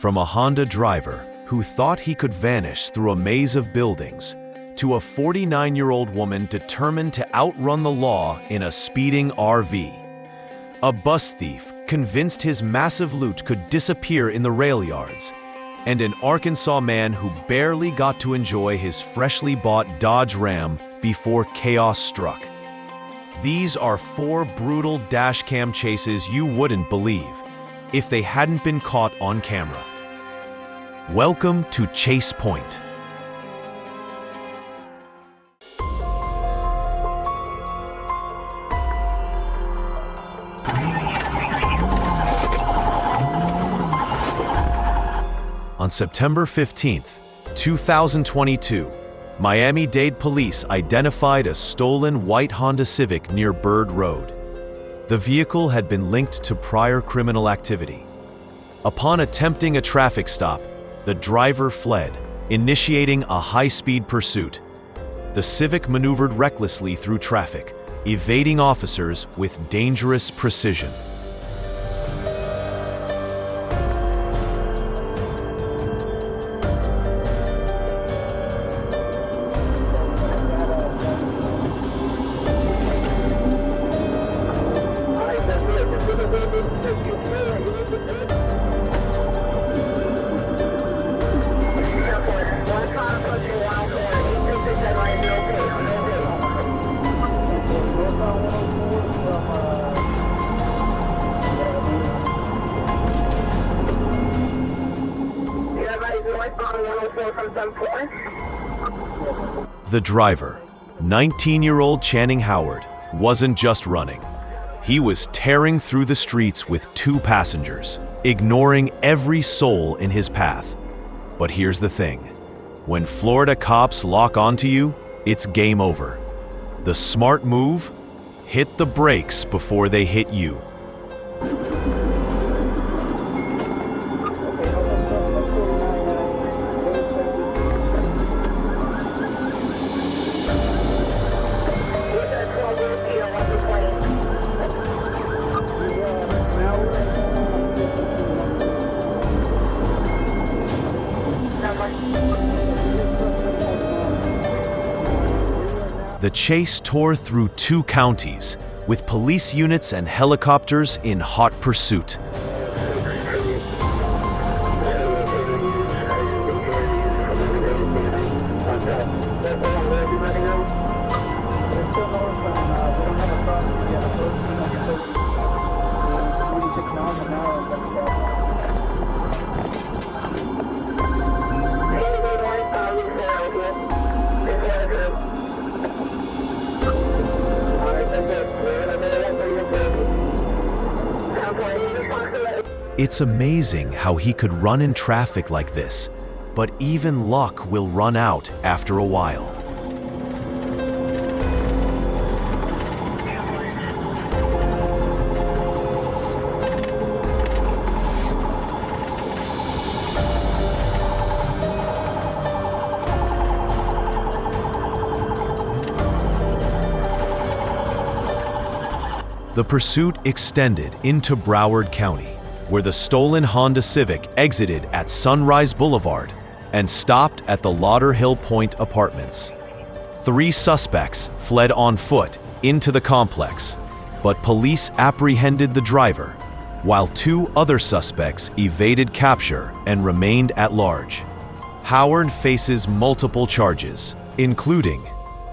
From a Honda driver who thought he could vanish through a maze of buildings, to a 49-year-old woman determined to outrun the law in a speeding RV. A bus thief convinced his massive loot could disappear in the rail yards, and an Arkansas man who barely got to enjoy his freshly bought Dodge Ram before chaos struck. These are 4 brutal dashcam chases you wouldn't believe if they hadn't been caught on camera. Welcome to Chasepoint. On September 15, 2022, Miami-Dade police identified a stolen white Honda Civic near Bird Road. The vehicle had been linked to prior criminal activity. Upon attempting a traffic stop, the driver fled, initiating a high-speed pursuit. The Civic maneuvered recklessly through traffic, evading officers with dangerous precision. The driver, 19-year-old Channing Howard, wasn't just running. He was tearing through the streets with 2 passengers, ignoring every soul in his path. But here's the thing. When Florida cops lock onto you, it's game over. The smart move? Hit the brakes before they hit you. The chase tore through 2 counties, with police units and helicopters in hot pursuit. It's amazing how he could run in traffic like this, but even luck will run out after a while. The pursuit extended into Broward County, where the stolen Honda Civic exited at Sunrise Boulevard and stopped at the Lauderhill Point Apartments. 3 suspects fled on foot into the complex, but police apprehended the driver, while 2 other suspects evaded capture and remained at large. Howard faces multiple charges, including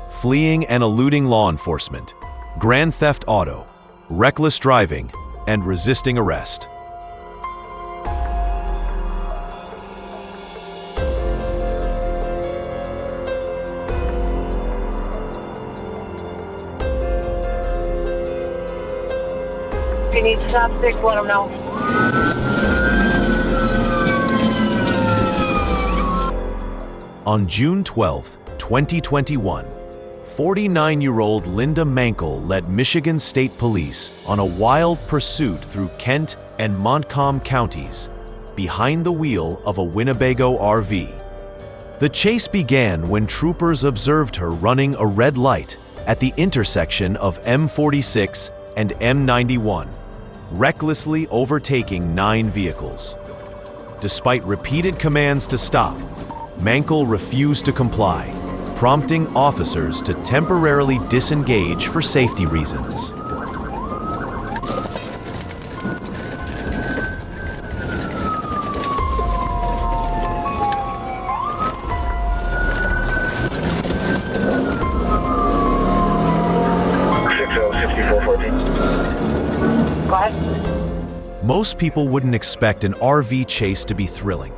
fleeing and eluding law enforcement, grand theft auto, reckless driving, and resisting arrest. If you need chopsticks, let them know. On June 12, 2021, 49-year-old Linda Mankel led Michigan State Police on a wild pursuit through Kent and Montcalm counties, behind the wheel of a Winnebago RV. The chase began when troopers observed her running a red light at the intersection of M46 and M91, recklessly overtaking 9 vehicles. Despite repeated commands to stop, Mankell refused to comply, prompting officers to temporarily disengage for safety reasons. Go ahead. Most people wouldn't expect an RV chase to be thrilling,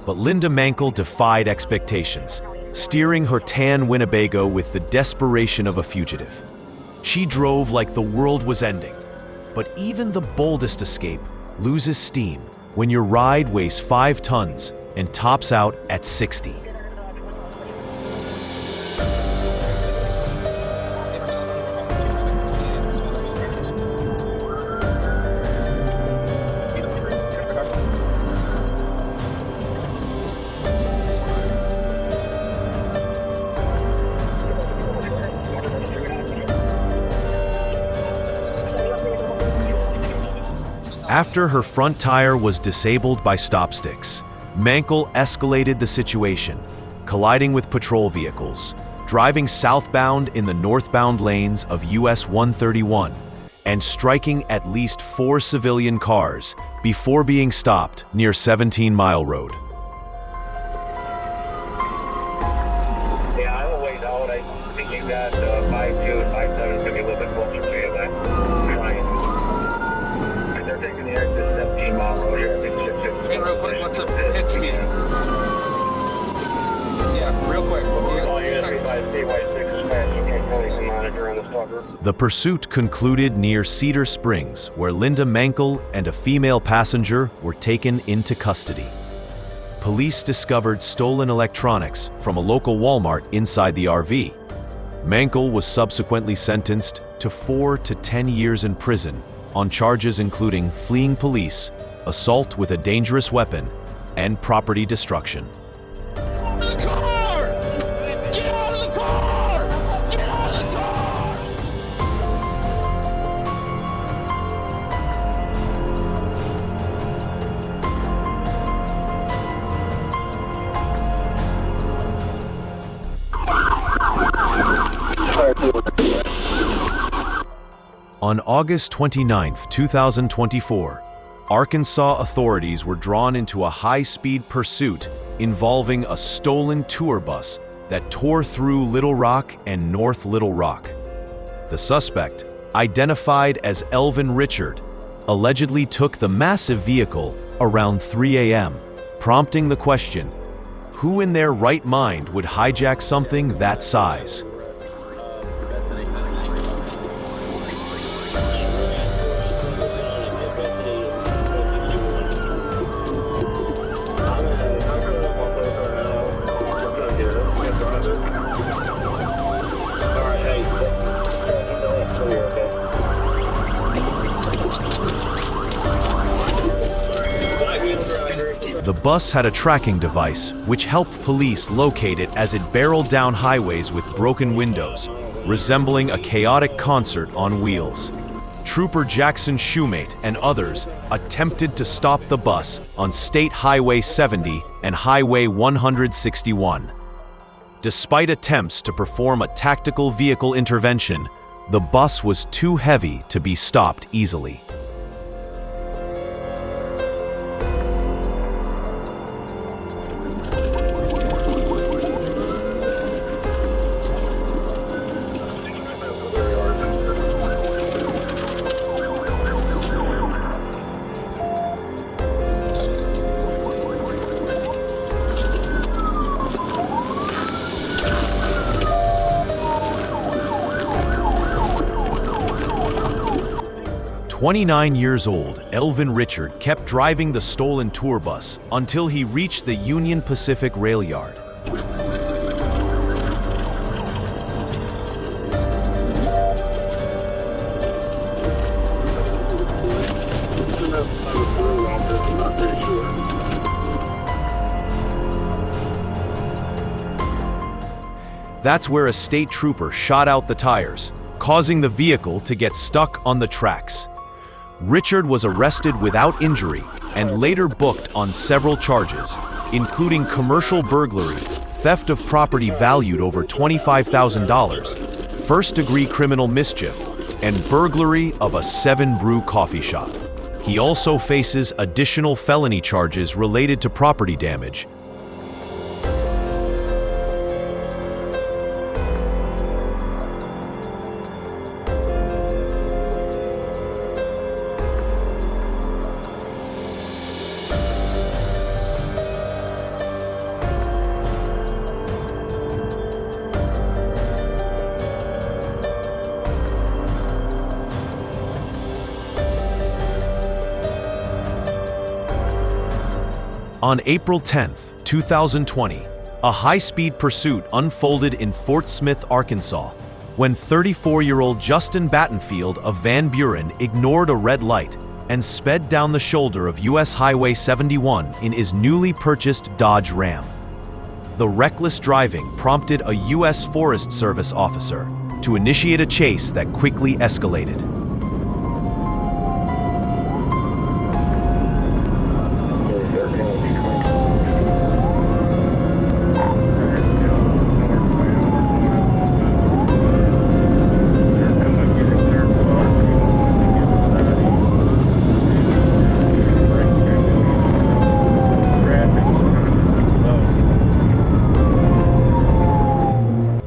but Linda Mankell defied expectations, steering her tan Winnebago with the desperation of a fugitive. She drove like the world was ending, but even the boldest escape loses steam when your ride weighs 5 tons and tops out at 60. After her front tire was disabled by stop sticks, Mankell escalated the situation, colliding with patrol vehicles, driving southbound in the northbound lanes of US 131, and striking at least 4 civilian cars before being stopped near 17 Mile Road. Yeah, I'm a ways out. I think you got 5'2" and 5'7" is going to be a little bit closer to you, but trying. They're taking the exit 17 Mile Road here. I think it's Hey, real quick, what's up? Hit ski. Yeah, real quick. The pursuit concluded near Cedar Springs, where Linda Mankell and a female passenger were taken into custody. Police discovered stolen electronics from a local Walmart inside the RV. Mankell was subsequently sentenced to 4 to 10 years in prison on charges including fleeing police, assault with a dangerous weapon, and property destruction. On August 29, 2024, Arkansas authorities were drawn into a high-speed pursuit involving a stolen tour bus that tore through Little Rock and North Little Rock. The suspect, identified as Elvin Richard, allegedly took the massive vehicle around 3 a.m., prompting the question, who in their right mind would hijack something that size? The bus had a tracking device which helped police locate it as it barreled down highways with broken windows, resembling a chaotic concert on wheels. Trooper Jackson Shoemate and others attempted to stop the bus on State Highway 70 and Highway 161. Despite attempts to perform a tactical vehicle intervention, the bus was too heavy to be stopped easily. "29 years old, Elvin Richard kept driving the stolen tour bus until he reached the Union Pacific rail yard. That's where a state trooper shot out the tires, causing the vehicle to get stuck on the tracks. Richard was arrested without injury and later booked on several charges, including commercial burglary, theft of property valued over $25,000, first-degree criminal mischief, and burglary of a 7 Brew coffee shop. He also faces additional felony charges related to property damage. On April 10, 2020, a high-speed pursuit unfolded in Fort Smith, Arkansas, when 34-year-old Justin Battenfield of Van Buren ignored a red light and sped down the shoulder of U.S. Highway 71 in his newly purchased Dodge Ram. The reckless driving prompted a U.S. Forest Service officer to initiate a chase that quickly escalated.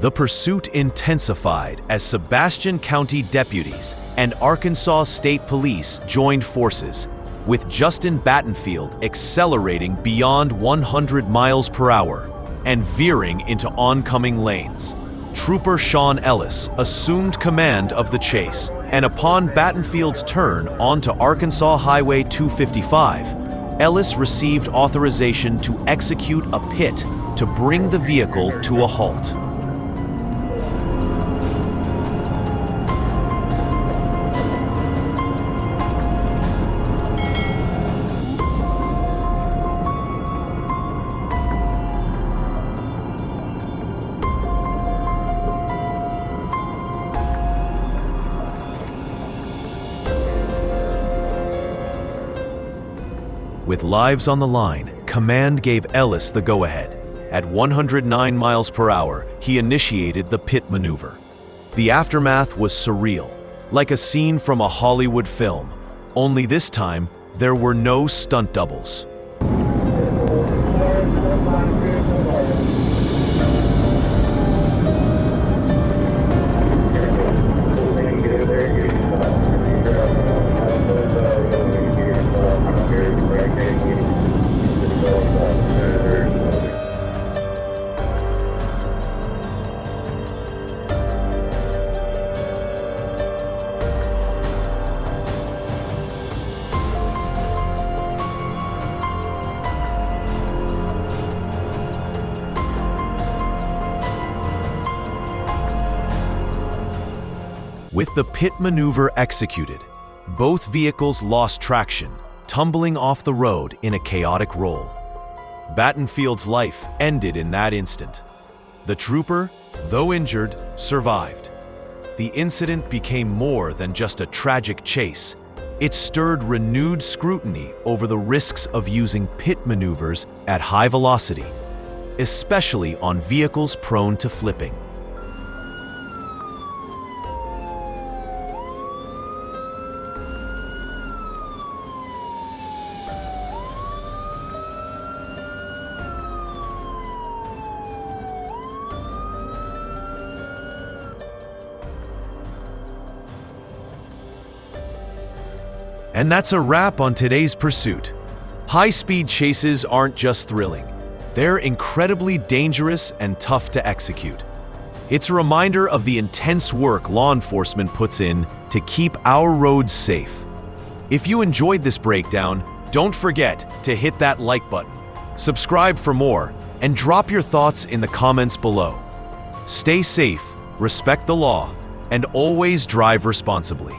The pursuit intensified as Sebastian County deputies and Arkansas State Police joined forces, with Justin Battenfield accelerating beyond 100 miles per hour and veering into oncoming lanes. Trooper Sean Ellis assumed command of the chase, and upon Battenfield's turn onto Arkansas Highway 255, Ellis received authorization to execute a pit to bring the vehicle to a halt. With lives on the line, command gave Ellis the go-ahead. At 109 miles per hour, he initiated the pit maneuver. The aftermath was surreal, like a scene from a Hollywood film, only this time, there were no stunt doubles. With the pit maneuver executed, both vehicles lost traction, tumbling off the road in a chaotic roll. Battenfield's life ended in that instant. The trooper, though injured, survived. The incident became more than just a tragic chase. It stirred renewed scrutiny over the risks of using pit maneuvers at high velocity, especially on vehicles prone to flipping. And that's a wrap on today's pursuit. High-speed chases aren't just thrilling. They're incredibly dangerous and tough to execute. It's a reminder of the intense work law enforcement puts in to keep our roads safe. If you enjoyed this breakdown, don't forget to hit that like button, subscribe for more, and drop your thoughts in the comments below. Stay safe, respect the law, and always drive responsibly.